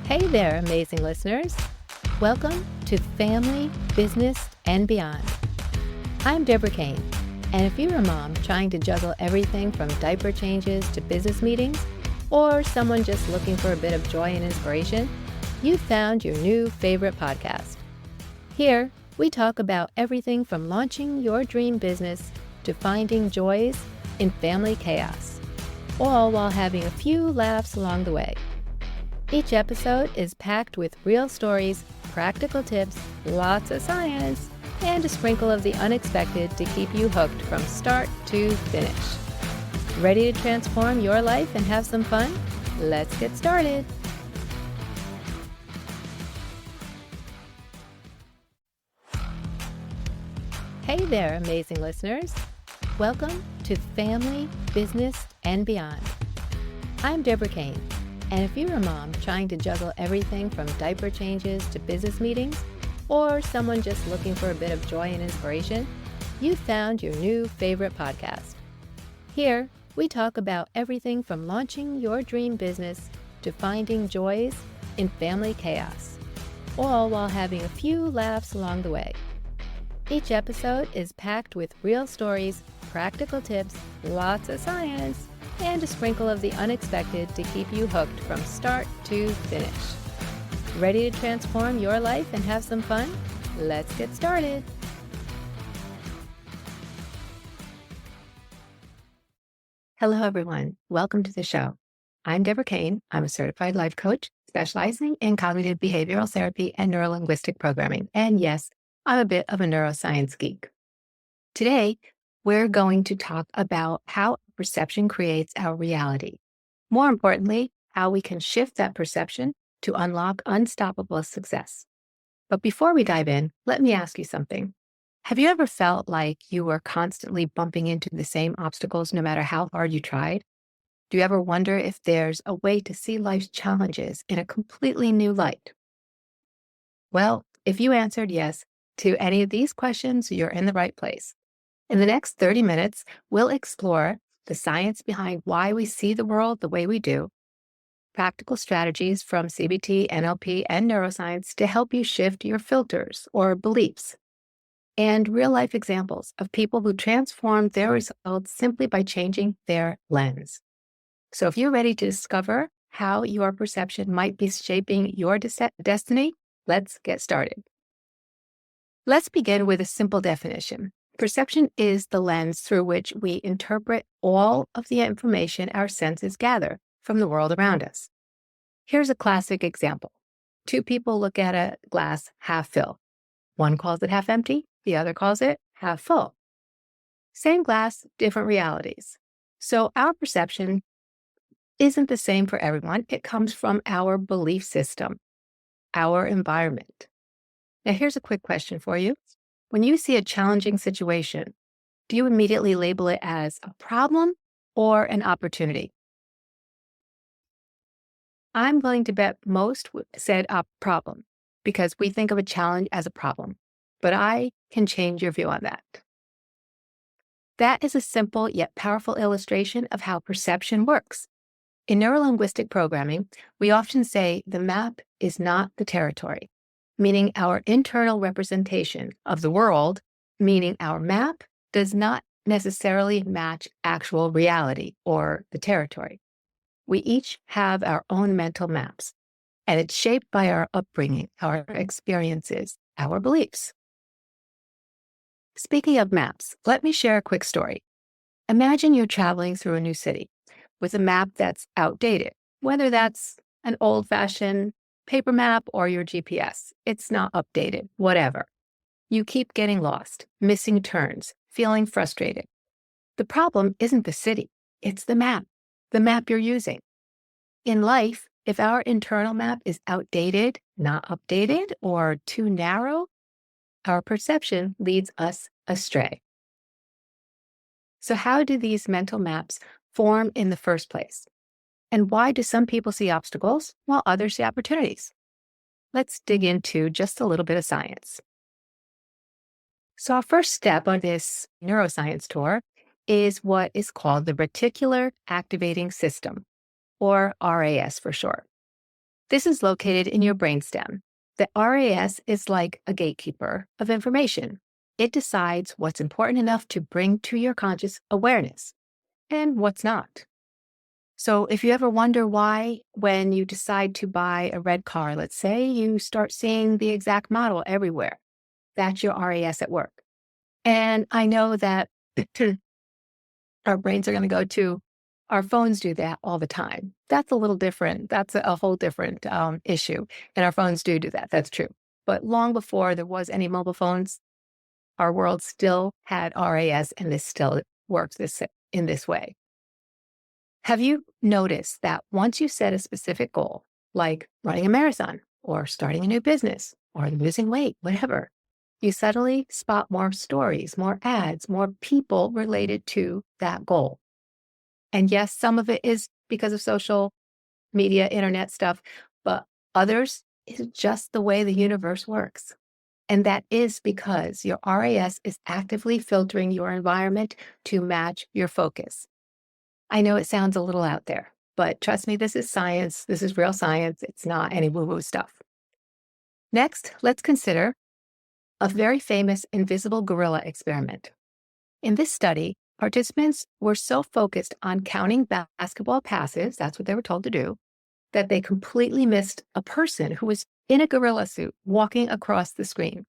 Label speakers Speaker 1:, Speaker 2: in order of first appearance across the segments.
Speaker 1: Hey there, amazing listeners. Welcome to Family, Business, and Beyond. I'm Deborah Kane, and if you're a mom trying to juggle everything from diaper changes to business meetings, or someone just looking for a bit of joy and inspiration, you've found your new favorite podcast. Here, we talk about everything from launching your dream business to finding joys in family chaos, all while having a few laughs along the way. Each episode is packed with real stories, practical tips, lots of science, and a sprinkle of the unexpected to keep you hooked from start to finish. Ready to transform your life and have some fun? Let's get started. Hey there, amazing listeners. Welcome to Family, Business, and Beyond. I'm Deborah Kane. And if you're a mom trying to juggle everything from diaper changes to business meetings, or someone just looking for a bit of joy and inspiration, you've found your new favorite podcast. Here, we talk about everything from launching your dream business to finding joys in family chaos, all while having a few laughs along the way. Each episode is packed with real stories, practical tips, lots of science, and a sprinkle of the unexpected to keep you hooked from start to finish. Ready to transform your life and have some fun? Let's get started. Hello, everyone. Welcome to the show. I'm Deborah Kane. I'm a certified life coach specializing in cognitive behavioral therapy and neuro-linguistic programming. And yes, I'm a bit of a neuroscience geek. Today, we're going to talk about how perception creates our reality. More importantly, how we can shift that perception to unlock unstoppable success. But before we dive in, let me ask you something. Have you ever felt like you were constantly bumping into the same obstacles no matter how hard you tried? Do you ever wonder if there's a way to see life's challenges in a completely new light? Well, if you answered yes to any of these questions, you're in the right place. In the next 30 minutes, we'll explore the science behind why we see the world the way we do, practical strategies from CBT, NLP, and neuroscience to help you shift your filters or beliefs, and real-life examples of people who transformed their results simply by changing their lens. So if you're ready to discover how your perception might be shaping your destiny, let's get started. Let's begin with a simple definition. Perception is the lens through which we interpret all of the information our senses gather from the world around us. Here's a classic example. Two people look at a glass half full. One calls it half empty, the other calls it half full. Same glass, different realities. So our perception isn't the same for everyone. It comes from our belief system, our environment. Now, here's a quick question for you. When you see a challenging situation, do you immediately label it as a problem or an opportunity? I'm willing to bet most said a problem because we think of a challenge as a problem, but I can change your view on that. That is a simple yet powerful illustration of how perception works. In neuro-linguistic programming, we often say the map is not the territory, meaning our internal representation of the world, meaning our map, does not necessarily match actual reality or the territory. We each have our own mental maps, and it's shaped by our upbringing, our experiences, our beliefs. Speaking of maps, let me share a quick story. Imagine you're traveling through a new city with a map that's outdated, whether that's an old-fashioned paper map or your GPS. It's not updated, whatever. You keep getting lost, missing turns, feeling frustrated. The problem isn't the city, it's the map you're using. In life, if our internal map is outdated, not updated, or too narrow, our perception leads us astray. So how do these mental maps form in the first place? And why do some people see obstacles while others see opportunities? Let's dig into just a little bit of science. So our first step on this neuroscience tour is what is called the Reticular Activating System, or RAS for short. This is located in your brainstem. The RAS is like a gatekeeper of information. It decides what's important enough to bring to your conscious awareness and what's not. So if you ever wonder why, when you decide to buy a red car, let's say, you start seeing the exact model everywhere, that's your RAS at work. And I know that our brains are going to go to our phones do that all the time. That's a little different. That's a whole different issue. And our phones do that. That's true. But long before there was any mobile phones, our world still had RAS, and this still works in this way. Have you noticed that once you set a specific goal, like running a marathon or starting a new business or losing weight, whatever, you suddenly spot more stories, more ads, more people related to that goal? And yes, some of it is because of social media, internet stuff, but others is just the way the universe works. And that is because your RAS is actively filtering your environment to match your focus. I know it sounds a little out there, but trust me, this is science. This is real science. It's not any woo-woo stuff. Next, let's consider a very famous invisible gorilla experiment. In this study, participants were so focused on counting basketball passes, that's what they were told to do, that they completely missed a person who was in a gorilla suit walking across the screen.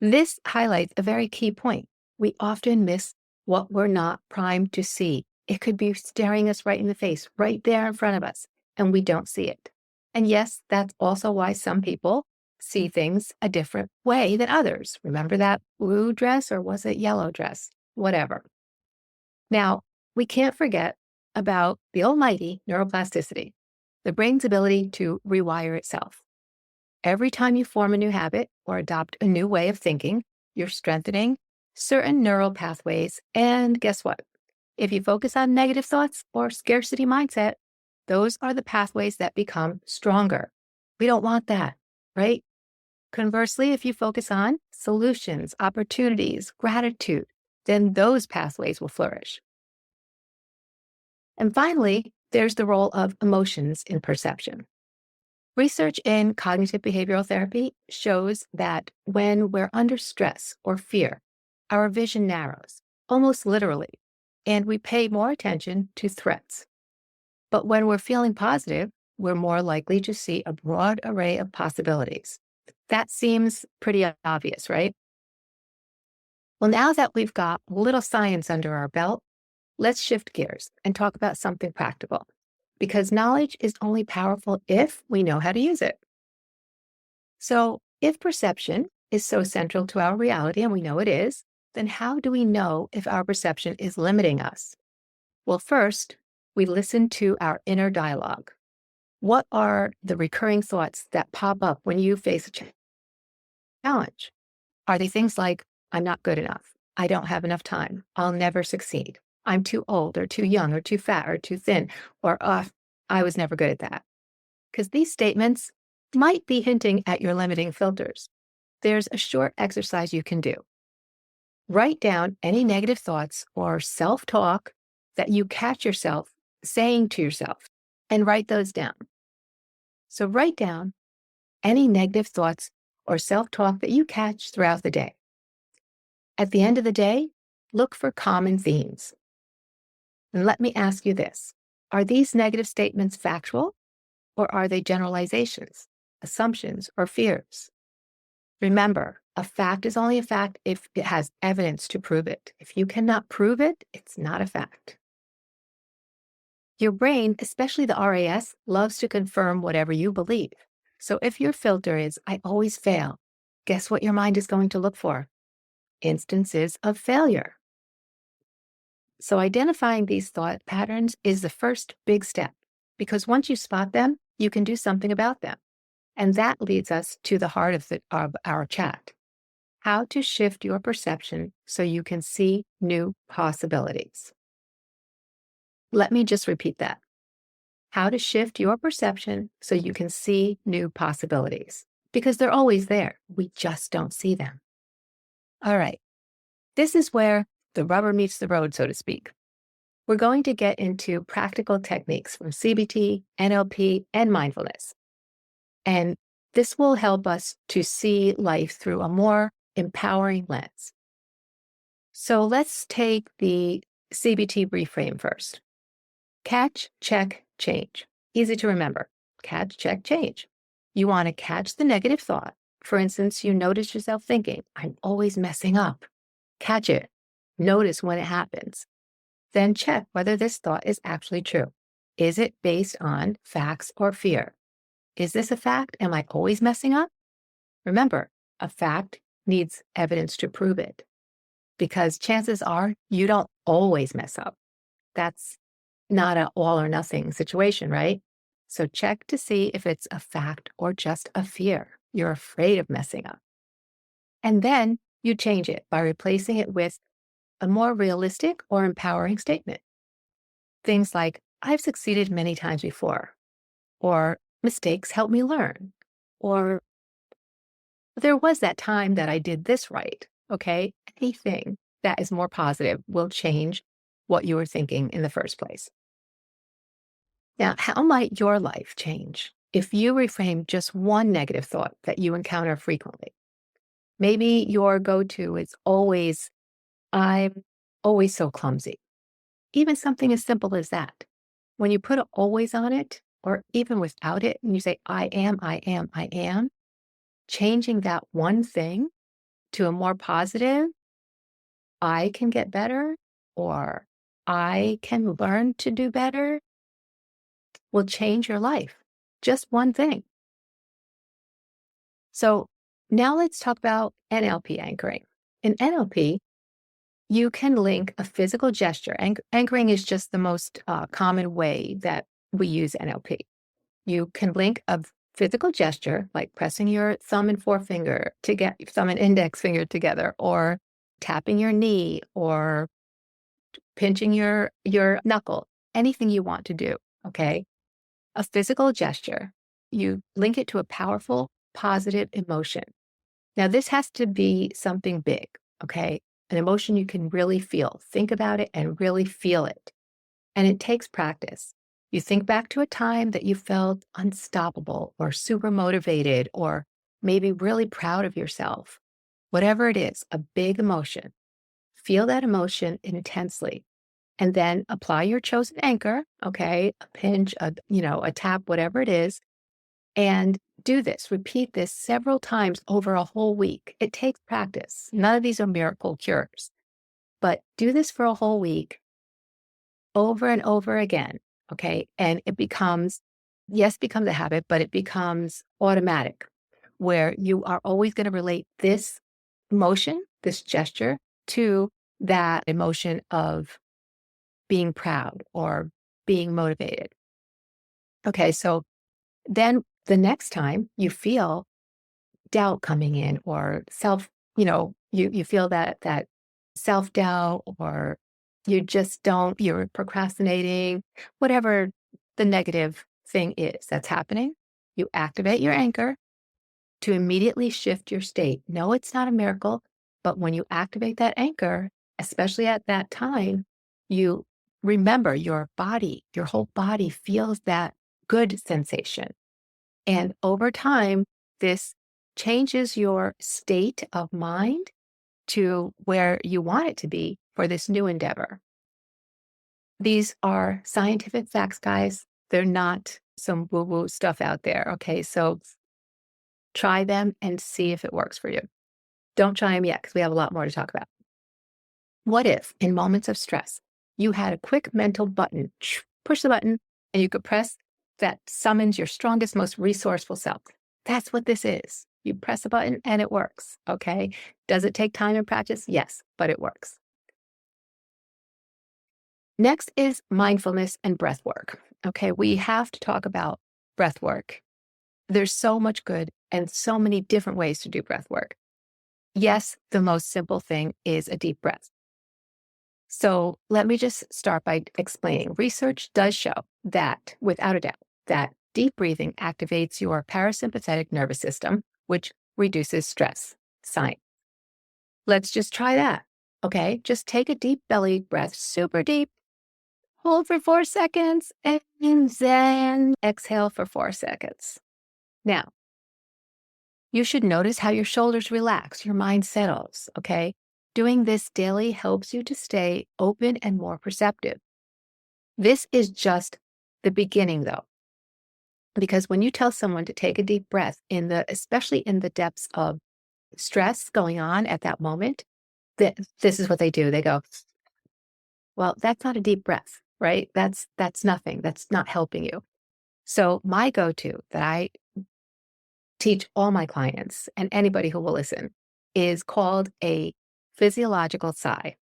Speaker 1: This highlights a very key point. We often miss what we're not primed to see. It could be staring us right in the face, right there in front of us, and we don't see it. And yes, that's also why some people see things a different way than others. Remember that blue dress, or was it yellow dress? Whatever. Now, we can't forget about the almighty neuroplasticity, the brain's ability to rewire itself. Every time you form a new habit or adopt a new way of thinking, you're strengthening certain neural pathways. And guess what? If you focus on negative thoughts or scarcity mindset, those are the pathways that become stronger. We don't want that, right? Conversely, if you focus on solutions, opportunities, gratitude, then those pathways will flourish. And finally, there's the role of emotions in perception. Research in cognitive behavioral therapy shows that when we're under stress or fear, our vision narrows, almost literally, and we pay more attention to threats. But when we're feeling positive, we're more likely to see a broad array of possibilities. That seems pretty obvious, right? Well, now that we've got a little science under our belt, let's shift gears and talk about something practical, because knowledge is only powerful if we know how to use it. So, if perception is so central to our reality, and we know it is, then how do we know if our perception is limiting us? Well, first, we listen to our inner dialogue. What are the recurring thoughts that pop up when you face a challenge? Are they things like, I'm not good enough, I don't have enough time, I'll never succeed, I'm too old or too young or too fat or too thin, or I was never good at that? Because these statements might be hinting at your limiting filters. There's a short exercise you can do. Write down any negative thoughts or self-talk that you catch yourself saying to yourself, and write those down. So write down any negative thoughts or self-talk that you catch throughout the day. At the end of the day, look for common themes. And let me ask you this. Are these negative statements factual, or are they generalizations, assumptions, or fears? Remember, a fact is only a fact if it has evidence to prove it. If you cannot prove it, it's not a fact. Your brain, especially the RAS, loves to confirm whatever you believe. So if your filter is, I always fail, guess what your mind is going to look for? Instances of failure. So identifying these thought patterns is the first big step, because once you spot them, you can do something about them. And that leads us to the heart of our chat: how to shift your perception so you can see new possibilities. Let me just repeat that. How to shift your perception so you can see new possibilities, because they're always there. We just don't see them. All right. This is where the rubber meets the road, so to speak. we're going to get into practical techniques from CBT, NLP, and mindfulness. And this will help us to see life through a more empowering lens. So let's take the CBT reframe first. Catch, check, change. Easy to remember. Catch, check, change. You want to catch the negative thought. For instance, you notice yourself thinking, I'm always messing up. Catch it. Notice when it happens. Then check whether this thought is actually true. Is it based on facts or fear? Is this a fact? Am I always messing up? Remember, a fact needs evidence to prove it, because chances are you don't always mess up. That's not an all or nothing situation, right? So check to see if it's a fact or just a fear. You're afraid of messing up. And then you change it by replacing it with a more realistic or empowering statement. Things like, I've succeeded many times before, or mistakes help me learn, or there was that time that I did this right. Okay. Anything that is more positive will change what you were thinking in the first place. Now, how might your life change if you reframe just one negative thought that you encounter frequently? Maybe your go-to is always, I'm always so clumsy. Even something as simple as that. When you put a always on it, or even without it, and you say, I am, changing that one thing to a more positive, I can get better, or I can learn to do better, will change your life. Just one thing. So now let's talk about NLP anchoring. In NLP, you can link a physical gesture. Anchoring is just the most common way that we use NLP. You can link a physical gesture, like pressing your thumb and forefinger to get thumb and index finger together, or tapping your knee, or pinching your knuckle, anything you want to do, okay? A physical gesture, you link it to a powerful, positive emotion. Now, this has to be something big, okay? An emotion you can really feel. Think about it and really feel it. And it takes practice. You think back to a time that you felt unstoppable or super motivated or maybe really proud of yourself. Whatever it is, a big emotion. Feel that emotion intensely and then apply your chosen anchor, okay? A pinch, a tap, whatever it is, and do this. Repeat this several times over a whole week. It takes practice. None of these are miracle cures, but do this for a whole week over and over again, okay? And it becomes a habit, but it becomes automatic, where you are always going to relate this motion, this gesture, to that emotion of being proud or being motivated. Okay, so then the next time you feel doubt coming in, or you feel that self-doubt, or you're procrastinating, whatever the negative thing is that's happening, you activate your anchor to immediately shift your state. No, it's not a miracle, but when you activate that anchor, especially at that time, you remember your whole body feels that good sensation. And over time, this changes your state of mind to where you want it to be for this new endeavor. These are scientific facts, guys. They're not some woo-woo stuff out there. Okay, so try them and see if it works for you. Don't try them yet, because we have a lot more to talk about. What if, in moments of stress, you had a quick mental button, push the button, and you could press that summons your strongest, most resourceful self? That's what this is. You press a button and it works, okay? Does it take time and practice? Yes, but it works. Next is mindfulness and breath work. Okay, we have to talk about breath work. There's so much good and so many different ways to do breath work. Yes, the most simple thing is a deep breath. So let me just start by explaining. Research does show that, without a doubt, that deep breathing activates your parasympathetic nervous system, which reduces stress. Science. Let's just try that. Okay, just take a deep belly breath, super deep, hold for 4 seconds, and then exhale for 4 seconds. Now, you should notice how your shoulders relax, your mind settles, okay? Doing this daily helps you to stay open and more perceptive. This is just the beginning, though, because when you tell someone to take a deep breath especially in the depths of stress going on at that moment, this is what they do. They go, well, that's not a deep breath, right? That's nothing. That's not helping you. So my go-to that I teach all my clients and anybody who will listen is called a physiological sigh.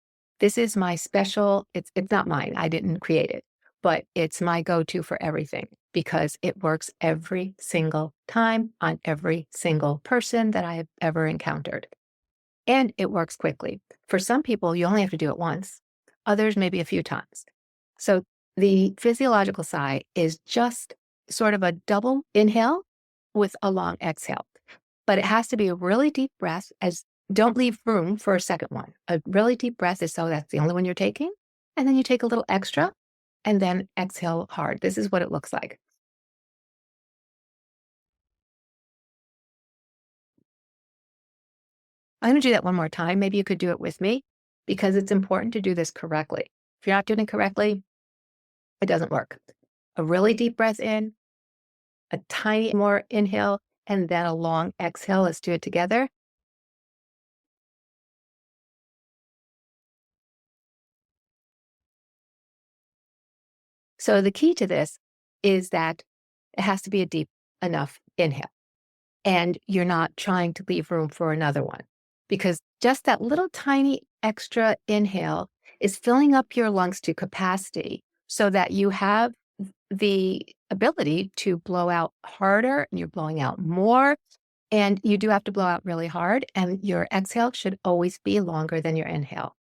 Speaker 1: This is my special, it's not mine. I didn't create it, but it's my go-to for everything because it works every single time on every single person that I have ever encountered. And it works quickly. For some people, you only have to do it once, others maybe a few times. So the physiological sigh is just sort of a double inhale with a long exhale. But it has to be a really deep breath, as don't leave room for a second one. A really deep breath is so that's the only one you're taking. And then you take a little extra and then exhale hard. This is what it looks like. I'm going to do that one more time. Maybe you could do it with me because it's important to do this correctly. If you're not doing it correctly, it doesn't work. A really deep breath in, a tiny more inhale, and then a long exhale. Let's do it together. So the key to this is that it has to be a deep enough inhale. And you're not trying to leave room for another one because just that little tiny extra inhale is filling up your lungs to capacity so that you have the ability to blow out harder and you're blowing out more. And you do have to blow out really hard. And your exhale should always be longer than your inhale.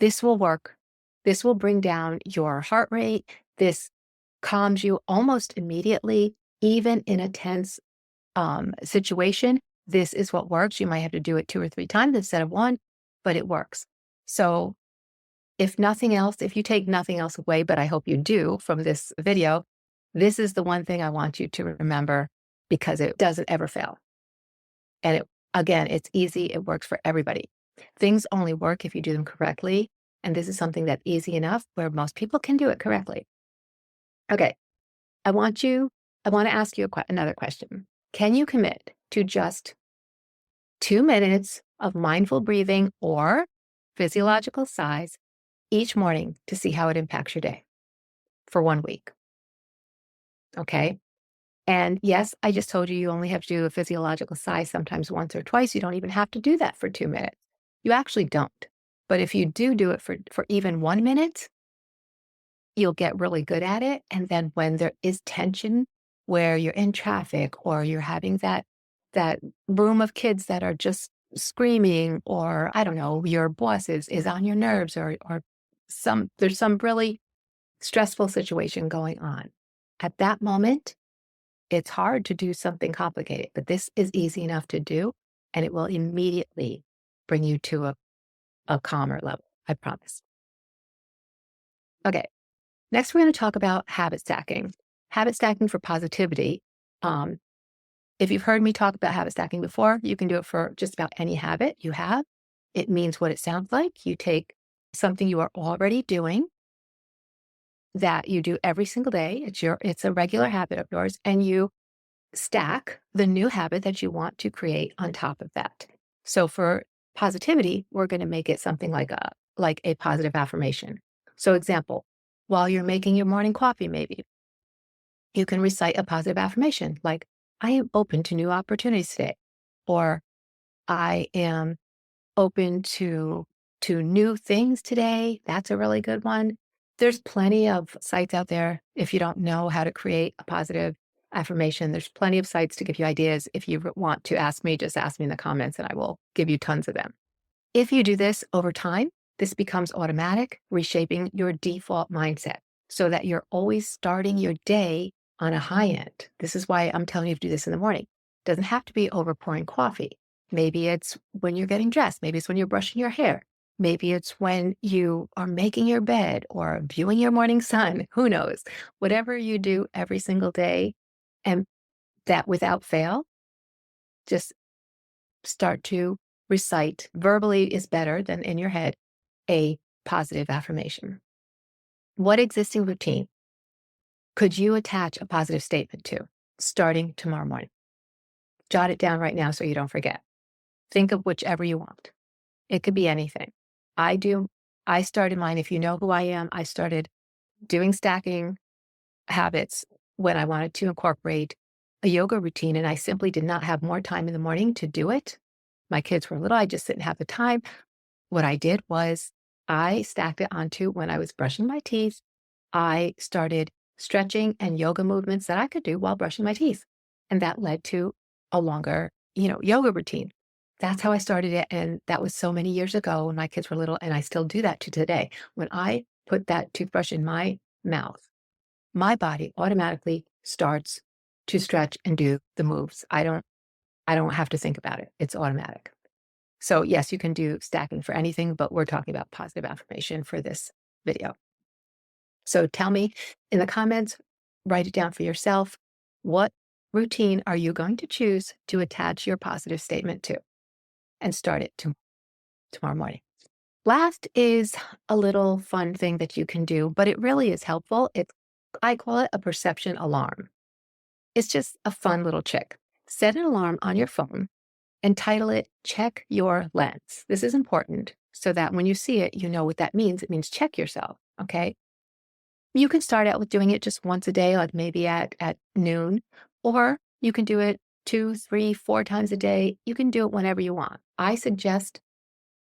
Speaker 1: This will work. This will bring down your heart rate. This calms you almost immediately, even in a tense situation. This is what works. You might have to do it 2 or 3 times instead of one, but it works. So if nothing else, if you take nothing else away, but I hope you do from this video, this is the one thing I want you to remember because it doesn't ever fail. And again, it's easy. It works for everybody. Things only work if you do them correctly. And this is something that's easy enough where most people can do it correctly. Okay. I want to ask you another question. Can you commit to just 2 minutes of mindful breathing or physiological sighs each morning to see how it impacts your day for 1 week? Okay. And yes, I just told you you only have to do a physiological sigh sometimes once or twice. You don't even have to do that for 2 minutes. You actually don't. But if you do it for even 1 minute, you'll get really good at it. And then when there is tension where you're in traffic or you're having that room of kids that are just screaming, or I don't know, your boss is on your nerves, or there's some really stressful situation going on. At that moment, it's hard to do something complicated, but this is easy enough to do, and it will immediately bring you to a calmer level. I promise. Okay. Next, we're going to talk about habit stacking. Habit stacking for positivity. If you've heard me talk about habit stacking before, you can do it for just about any habit you have. It means what it sounds like. You take something you are already doing that you do every single day. It's a regular habit of yours, and you stack the new habit that you want to create on top of that. So for positivity, we're going to make it something like a positive affirmation. So example, while you're making your morning coffee, maybe you can recite a positive affirmation like, I am open to new opportunities today, or I am open to new things today. That's a really good one. There's plenty of sites out there. If you don't know how to create a positive affirmation, there's plenty of sites to give you ideas. If you want to ask me, just ask me in the comments and I will give you tons of them. If you do this over time, this becomes automatic, reshaping your default mindset so that you're always starting your day on a high end. This is why I'm telling you to do this in the morning. It doesn't have to be over pouring coffee. Maybe it's when you're getting dressed. Maybe it's when you're brushing your hair. Maybe it's when you are making your bed or viewing your morning sun. Who knows? Whatever you do every single day, and that without fail, just start to recite verbally is better than in your head a positive affirmation. What existing routine could you attach a positive statement to starting tomorrow morning? Jot it down right now so you don't forget. Think of whichever you want. It could be anything. I do. I started mine. If you know who I am, I started doing stacking habits when I wanted to incorporate a yoga routine, and I simply did not have more time in the morning to do it. My kids were little. I just didn't have the time. What I did was I stacked it onto when I was brushing my teeth. I started stretching and yoga movements that I could do while brushing my teeth. And that led to a longer, yoga routine. That's how I started it. And that was so many years ago when my kids were little. And I still do that to today. When I put that toothbrush in my mouth, my body automatically starts to stretch and do the moves. I don't have to think about it. It's automatic. So yes, you can do stacking for anything, but we're talking about positive affirmation for this video. So tell me in the comments, write it down for yourself. What routine are you going to choose to attach your positive statement to and start it tomorrow morning? Last is a little fun thing that you can do, but it really is helpful. I call it a perception alarm. It's just a fun little trick. Set an alarm on your phone and title it Check Your Lens. This is important so that when you see it, you know what that means. It means check yourself. Okay. You can start out with doing it just once a day, like maybe at noon, or you can do it 2, 3, 4 times a day. You can do it whenever you want. I suggest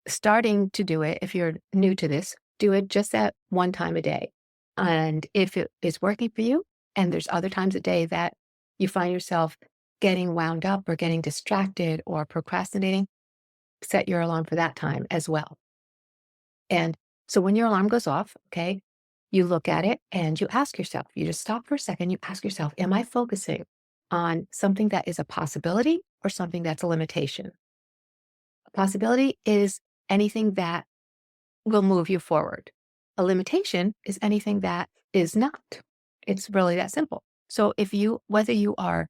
Speaker 1: starting to do it, if you're new to this, do it just at one time a day. And if it is working for you, and there's other times a day that you find yourself getting wound up or getting distracted or procrastinating, set your alarm for that time as well. And so when your alarm goes off, okay, you look at it and you ask yourself, you just stop for a second, you ask yourself, am I focusing on something that is a possibility or something that's a limitation? A possibility is anything that will move you forward. A limitation is anything that is not. It's really that simple. So whether you are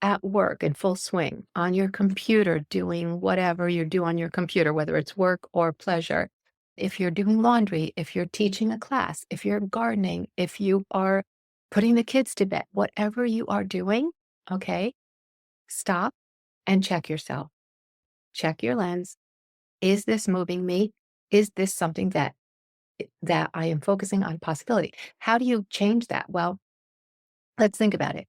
Speaker 1: at work in full swing, on your computer, doing whatever you do on your computer, whether it's work or pleasure, if you're doing laundry, if you're teaching a class, if you're gardening, if you are putting the kids to bed, whatever you are doing, okay, stop and check yourself. Check your lens. Is this moving me? Is this something that I am focusing on possibility? How do you change that? Well, let's think about it.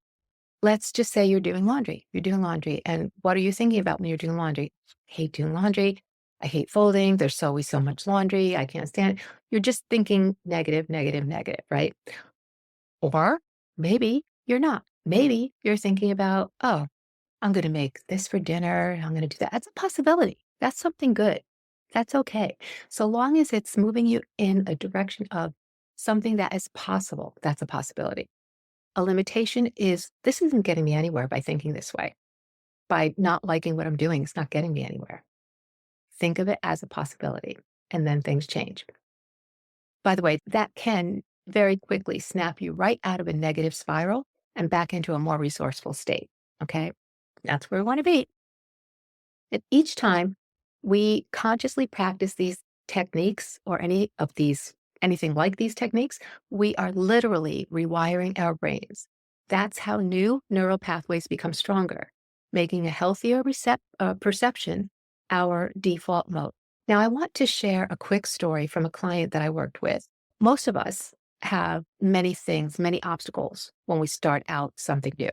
Speaker 1: Let's just say you're doing laundry. You're doing laundry. And what are you thinking about when you're doing laundry? I hate doing laundry. I hate folding. There's always so much laundry. I can't stand it. You're just thinking negative, negative, negative, right? Or maybe you're not. Maybe you're thinking about, oh, I'm going to make this for dinner. I'm going to do that. That's a possibility. That's something good. That's okay. So long as it's moving you in a direction of something that is possible, that's a possibility. A limitation is this isn't getting me anywhere by thinking this way. By not liking what I'm doing, it's not getting me anywhere. Think of it as a possibility, and then things change. By the way, that can very quickly snap you right out of a negative spiral and back into a more resourceful state. Okay. That's where we want to be. And each time we consciously practice these techniques or anything like these techniques, we are literally rewiring our brains. That's how new neural pathways become stronger, making a healthier perception our default mode. Now, I want to share a quick story from a client that I worked with. Most of us have many things, many obstacles when we start out something new.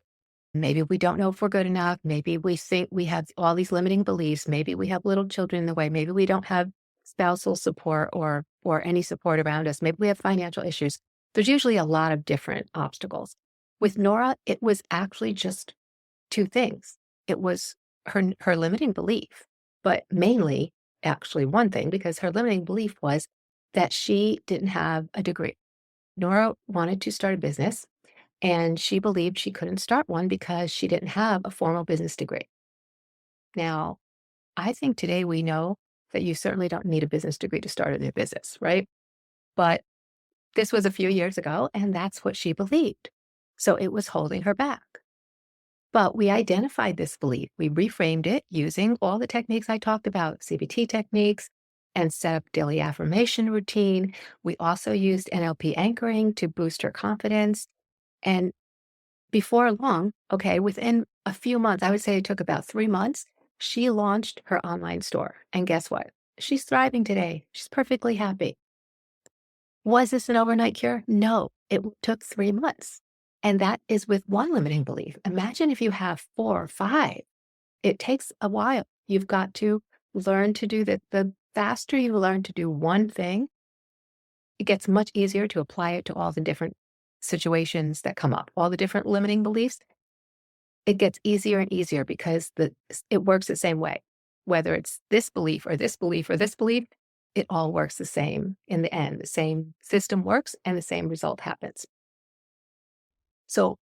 Speaker 1: Maybe we don't know if we're good enough. Maybe we think we have all these limiting beliefs. Maybe we have little children in the way. Maybe we don't have spousal support or any support around us. Maybe we have financial issues. There's usually a lot of different obstacles. With Nora, it was actually just two things. It was her limiting belief, but mainly actually one thing, because her limiting belief was that she didn't have a degree. Nora wanted to start a business. And she believed she couldn't start one because she didn't have a formal business degree. Now, I think today we know that you certainly don't need a business degree to start a new business, right? But this was a few years ago, and that's what she believed. So it was holding her back. But we identified this belief. We reframed it using all the techniques I talked about, CBT techniques, and set up daily affirmation routine. We also used NLP anchoring to boost her confidence. And before long, okay, within a few months, I would say it took about 3 months, she launched her online store. And guess what? She's thriving today. She's perfectly happy. Was this an overnight cure? No, it took 3 months. And that is with one limiting belief. Imagine if you have 4 or 5. It takes a while. You've got to learn to do that. The faster you learn to do one thing, it gets much easier to apply it to all the different situations that come up, all the different limiting beliefs. It gets easier and easier because it works the same way. Whether it's this belief or this belief or this belief, it all works the same in the end. The same system works and the same result happens. So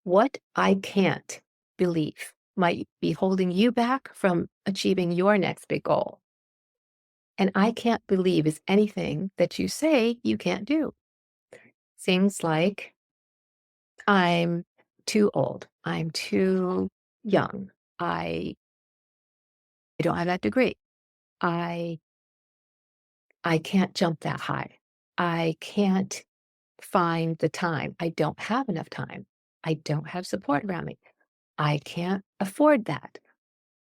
Speaker 1: what I can't believe might be holding you back from achieving your next big goal. And I can't believe is anything that you say you can't do. Things like, I'm too old. I'm too young. I don't have that degree. I can't jump that high. I can't find the time. I don't have enough time. I don't have support around me. I can't afford that.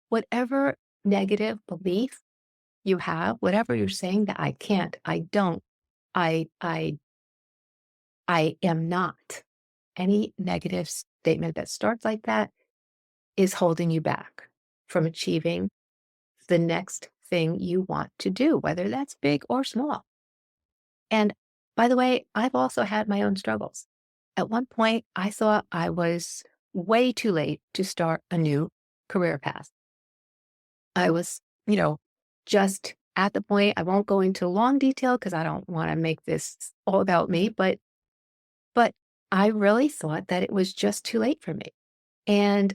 Speaker 1: Whatever negative belief you have, whatever you're saying that I can't, I don't, I am not. Any negative statement that starts like that is holding you back from achieving the next thing you want to do, whether that's big or small. And by the way, I've also had my own struggles. At one point, I thought I was way too late to start a new career path. I was, just at the point, I won't go into long detail because I don't want to make this all about me, but I really thought that it was just too late for me. And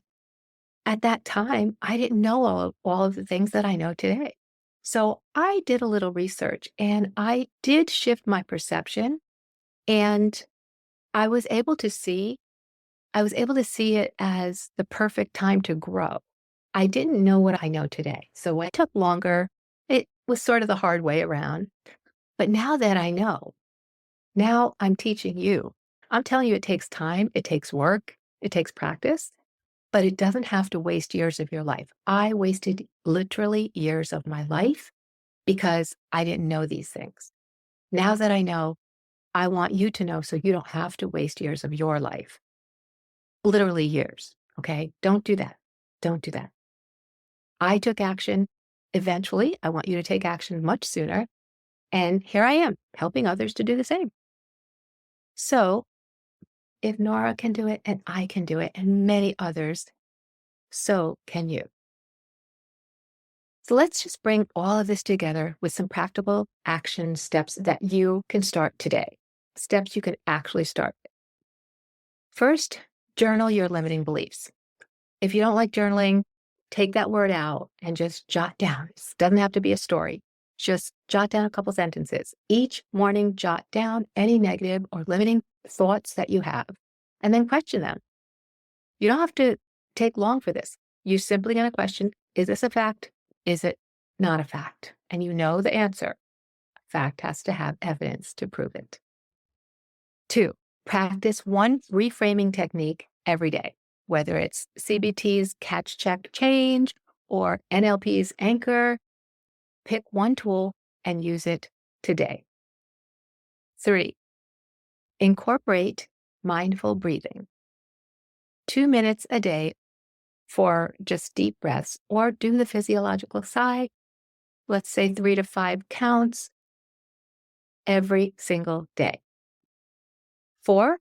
Speaker 1: at that time, I didn't know all of the things that I know today. So I did a little research and I did shift my perception, and I was able to see it as the perfect time to grow. I didn't know what I know today. So it took longer. It was sort of the hard way around. But now that I know, now I'm teaching you. I'm telling you, it takes time, it takes work, it takes practice, but it doesn't have to waste years of your life. I wasted literally years of my life because I didn't know these things. Now that I know, I want you to know so you don't have to waste years of your life. Literally years, okay? Don't do that. Don't do that. I took action eventually. I want you to take action much sooner. And here I am, helping others to do the same. So if Nora can do it and I can do it and many others, so can you. So let's just bring all of this together with some practical action steps that you can start today. Steps you can actually start. First, journal your limiting beliefs. If you don't like journaling, take that word out and just jot down. It doesn't have to be a story. Just jot down a couple sentences. Each morning, jot down any negative or limiting thoughts that you have, and then question them. You don't have to take long for this. You're simply going to question, is this a fact? Is it not a fact? And you know the answer. A fact has to have evidence to prove it. 2, practice one reframing technique every day, whether it's CBT's catch, check, change or NLP's anchor. Pick one tool and use it today. 3, incorporate mindful breathing. 2 minutes a day for just deep breaths, or do the physiological sigh. Let's say 3 to 5 counts every single day. 4,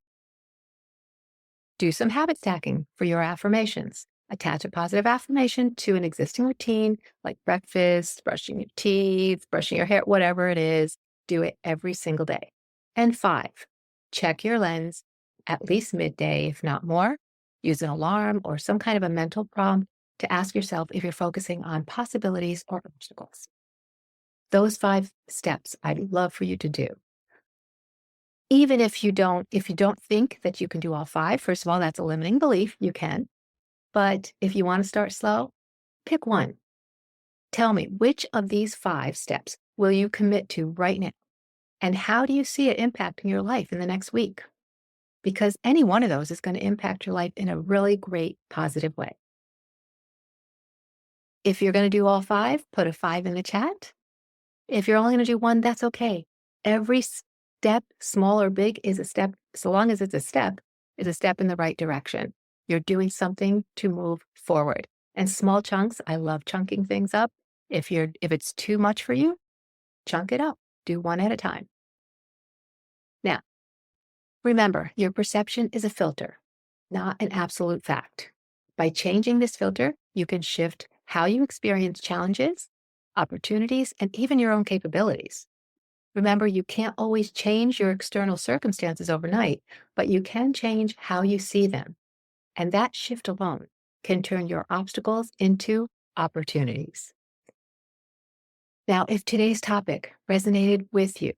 Speaker 1: do some habit stacking for your affirmations. Attach a positive affirmation to an existing routine like breakfast, brushing your teeth, brushing your hair, whatever it is. Do it every single day. And 5, check your lens at least midday, if not more. Use an alarm or some kind of a mental prompt to ask yourself if you're focusing on possibilities or obstacles. Those 5 steps I'd love for you to do. Even if you don't think that you can do all 5, first of all, that's a limiting belief. You can. But if you want to start slow, pick one. Tell me, which of these 5 steps will you commit to right now? And how do you see it impacting your life in the next week? Because any one of those is going to impact your life in a really great, positive way. If you're going to do all 5, put a 5 in the chat. If you're only going to do one, that's okay. Every step, small or big, is a step. So long as it's a step, is a step in the right direction. You're doing something to move forward. And small chunks, I love chunking things up. If it's too much for you, chunk it up. Do one at a time. Now, remember, your perception is a filter, not an absolute fact. By changing this filter, you can shift how you experience challenges, opportunities, and even your own capabilities. Remember, you can't always change your external circumstances overnight, but you can change how you see them. And that shift alone can turn your obstacles into opportunities. Now, if today's topic resonated with you,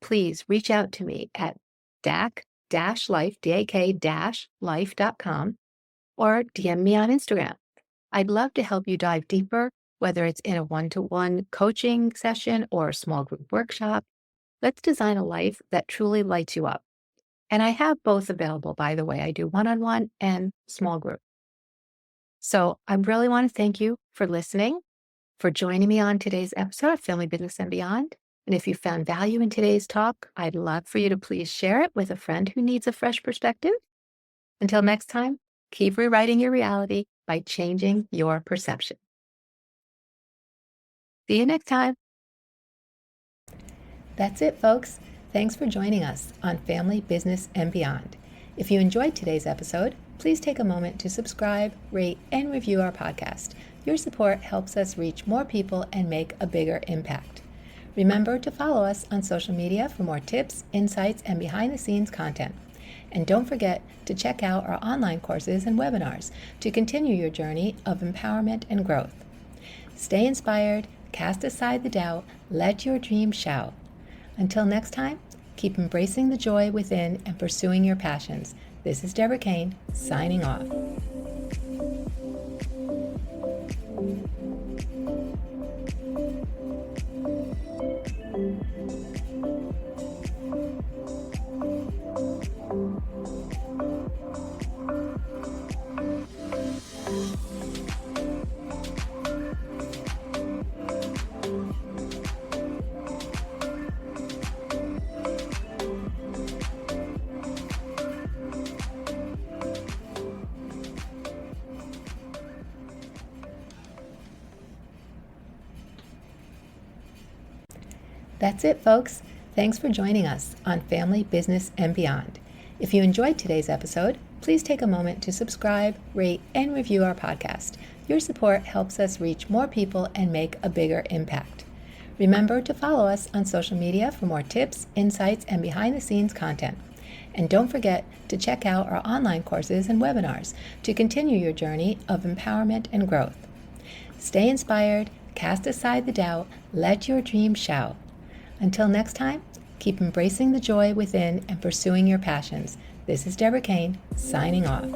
Speaker 1: please reach out to me at dak-life, dak-life.com, or DM me on Instagram. I'd love to help you dive deeper, whether it's in a one-to-one coaching session or a small group workshop. Let's design a life that truly lights you up. And I have both available, by the way. I do one-on-one and small group. So I really want to thank you for listening, for joining me on today's episode of Family Business and Beyond. And if you found value in today's talk, I'd love for you to please share it with a friend who needs a fresh perspective. Until next time, keep rewriting your reality by changing your perception. See you next time. That's it, folks. Thanks for joining us on Family, Business, and Beyond. If you enjoyed today's episode, please take a moment to subscribe, rate, and review our podcast. Your support helps us reach more people and make a bigger impact. Remember to follow us on social media for more tips, insights, and behind-the-scenes content. And don't forget to check out our online courses and webinars to continue your journey of empowerment and growth. Stay inspired, cast aside the doubt, let your dreams shout. Until next time, keep embracing the joy within and pursuing your passions. This is Deborah Kane, signing off. That's it, folks. Thanks for joining us on Family, Business, and Beyond. If you enjoyed today's episode, please take a moment to subscribe, rate, and review our podcast. Your support helps us reach more people and make a bigger impact. Remember to follow us on social media for more tips, insights, and behind-the-scenes content. And don't forget to check out our online courses and webinars to continue your journey of empowerment and growth. Stay inspired, cast aside the doubt, let your dreams shout. Until next time, keep embracing the joy within and pursuing your passions. This is Deborah Kane, signing off.